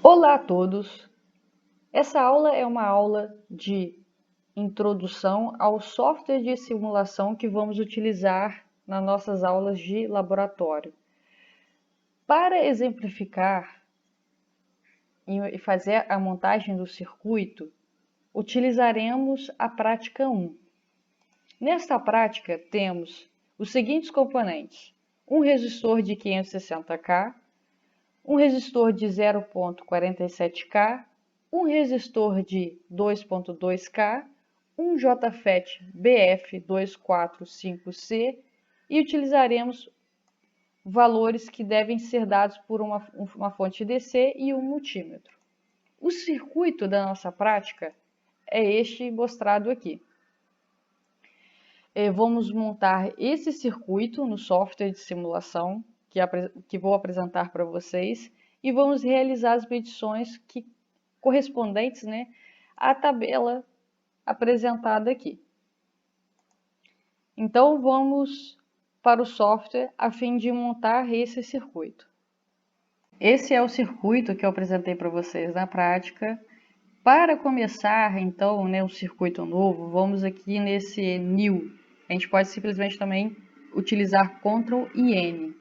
Olá a todos! Essa aula é uma aula de introdução ao software de simulação que vamos utilizar nas nossas aulas de laboratório. Para exemplificar e fazer a montagem do circuito, utilizaremos a prática 1. Nesta prática, temos os seguintes componentes: um resistor de 560K, um resistor de 0.47K, um resistor de 2.2K, um JFET BF245C e utilizaremos valores que devem ser dados por uma fonte DC e um multímetro. O circuito da nossa prática é este mostrado aqui. Vamos montar esse circuito no software de simulação que vou apresentar para vocês e vamos realizar as medições correspondentes, né, à tabela apresentada aqui. Então vamos para o software a fim de montar esse circuito. Esse é o circuito que eu apresentei para vocês na prática. Para começar, então, né, um circuito novo, vamos aqui nesse New. A gente pode simplesmente também utilizar Ctrl e N.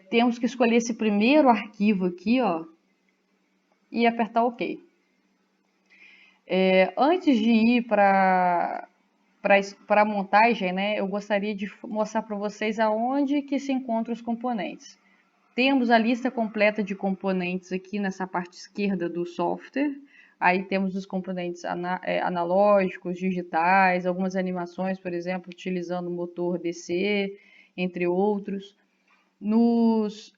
Temos que escolher esse primeiro arquivo aqui, ó, e apertar OK. Antes de ir para a montagem, né, eu gostaria de mostrar para vocês aonde que se encontram os componentes. Temos a lista completa de componentes aqui nessa parte esquerda do software. Aí temos os componentes analógicos, digitais, algumas animações, por exemplo, utilizando o motor DC, entre outros. Nos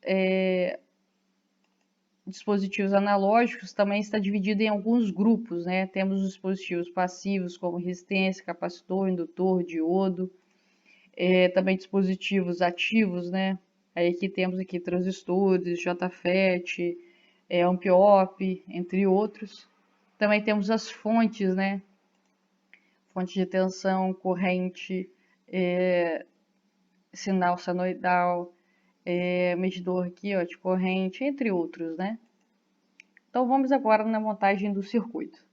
dispositivos analógicos também está dividido em alguns grupos, né? Temos os dispositivos passivos como resistência, capacitor, indutor, diodo. Também dispositivos ativos, né? Aí aqui temos aqui transistores, JFET, amp-op, entre outros. Também temos as fontes, né? Fonte de tensão, corrente, sinal senoidal, medidor aqui, ó, de corrente, entre outros, né? Então vamos agora na montagem do circuito.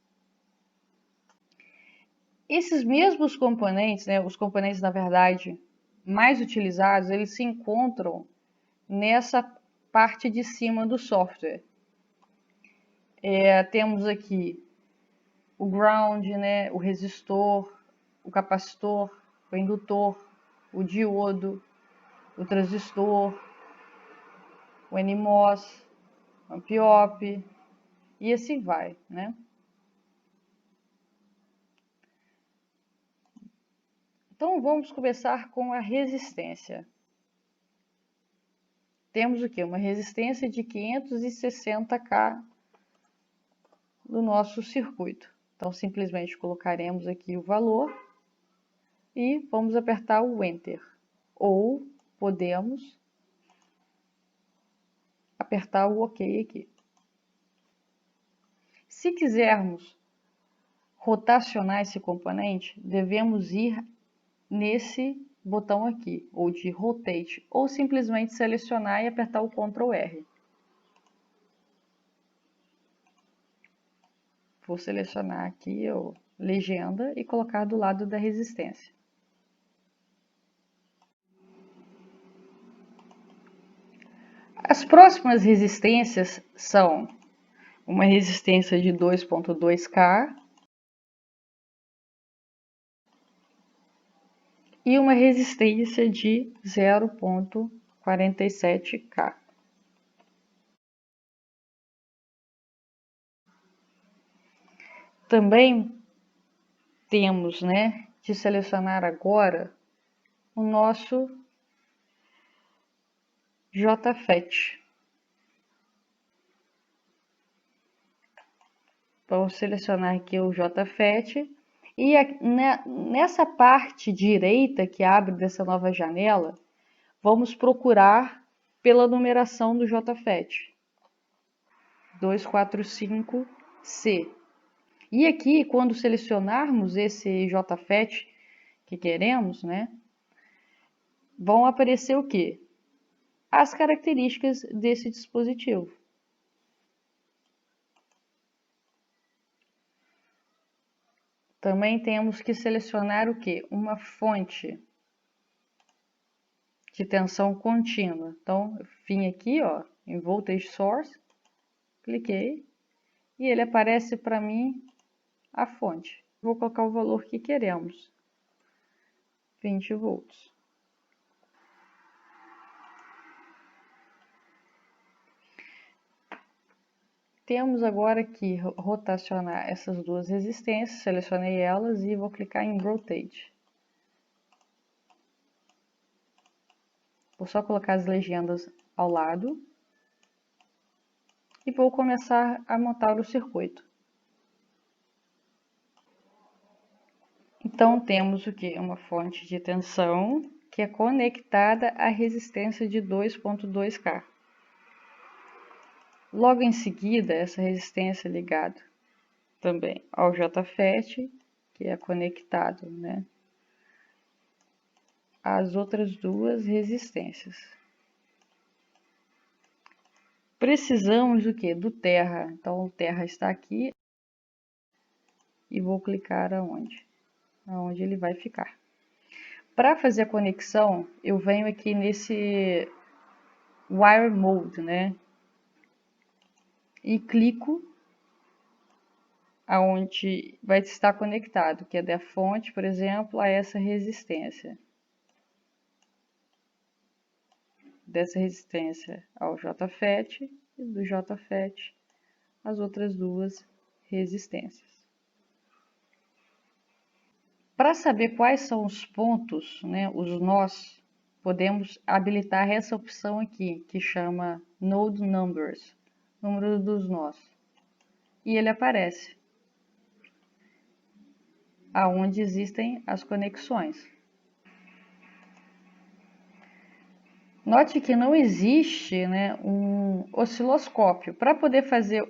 Esses mesmos componentes, né, os componentes na verdade mais utilizados, eles se encontram nessa parte de cima do software. Temos aqui o ground, né, o resistor, o capacitor, o indutor, o diodo, o transistor, o NMOS, o amp-op e assim vai, né? Então vamos começar com a resistência. Temos o que? Uma resistência de 560K no nosso circuito. Então simplesmente colocaremos aqui o valor e vamos apertar o Enter. Ou podemos apertar o OK aqui. Se quisermos rotacionar esse componente, devemos ir nesse botão aqui, ou de Rotate, ou simplesmente selecionar e apertar o Ctrl R. Vou selecionar aqui a legenda e colocar do lado da resistência. As próximas resistências são uma resistência de 2.2K e uma resistência de 0.47K. Também temos, né, de selecionar agora o nosso JFET. Vamos selecionar aqui o JFET e nessa parte direita que abre dessa nova janela, vamos procurar pela numeração do JFET. 245C. E aqui, quando selecionarmos esse JFET que queremos, né, vão aparecer o quê? As características desse dispositivo. Também temos que selecionar o quê? Uma fonte de tensão contínua. Então, eu vim aqui, ó, em Voltage Source, cliquei, e ele aparece para mim a fonte. Vou colocar o valor que queremos, 20 volts. Temos agora que rotacionar essas duas resistências, selecionei elas e vou clicar em Rotate. Vou só colocar as legendas ao lado e vou começar a montar o circuito. Então temos o que? Uma fonte de tensão que é conectada à resistência de 2.2K. Logo em seguida, essa resistência é ligada também ao JFET, que é conectado, né, às outras duas resistências. Precisamos do que? Do terra. Então o terra está aqui e vou clicar aonde? Aonde ele vai ficar. Para fazer a conexão, eu venho aqui nesse Wire Mode, né? E clico aonde vai estar conectado, que é da fonte, por exemplo, a essa resistência. Dessa resistência ao JFET e do JFET as outras duas resistências. Para saber quais são os pontos, né, os nós, podemos habilitar essa opção aqui, que chama Node Numbers, número dos nós. E ele aparece aonde existem as conexões. Note que não existe, né, um osciloscópio. Para poder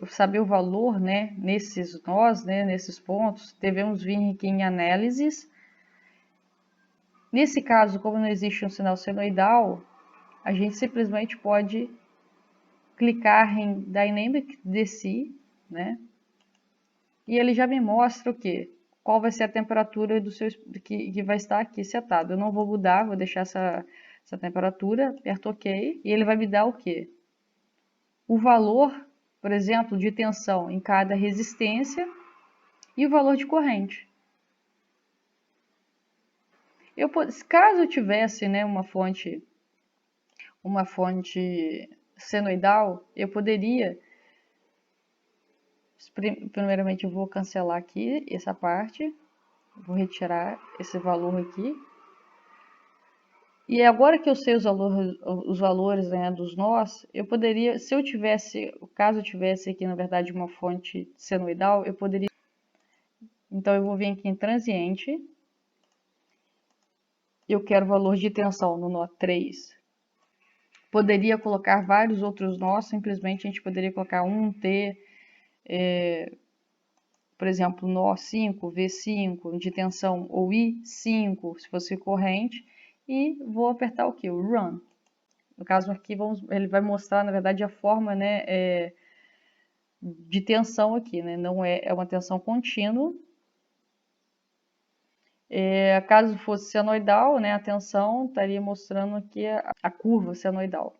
saber o valor, né, nesses nós, né, nesses pontos, devemos vir aqui em análises. Nesse caso, como não existe um sinal senoidal, a gente simplesmente pode clicar em Dynamic DC, né, e ele já me mostra o quê? Qual vai ser a temperatura do seu, que vai estar aqui setado. Eu não vou mudar, vou deixar essa temperatura, aperto OK, e ele vai me dar o quê? O valor, por exemplo, de tensão em cada resistência e o valor de corrente. Caso eu tivesse, né, uma fonte senoidal, eu poderia, primeiramente eu vou cancelar aqui essa parte, vou retirar esse valor aqui. E agora que eu sei os valores, né, dos nós, eu poderia, se eu tivesse, caso eu tivesse aqui, na verdade, uma fonte senoidal, eu poderia. Então, eu vou vir aqui em transiente. Eu quero valor de tensão no nó 3. Poderia colocar vários outros nós, simplesmente a gente poderia colocar 1T, por exemplo, nó 5, V5 de tensão, ou I5, se fosse corrente, e vou apertar o que? O Run. No caso aqui, ele vai mostrar, na verdade, a forma, né, de tensão aqui, né? Não é uma tensão contínua. Caso fosse senoidal, né, a tensão estaria mostrando aqui a curva senoidal.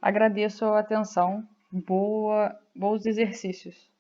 Agradeço a atenção. Bons exercícios.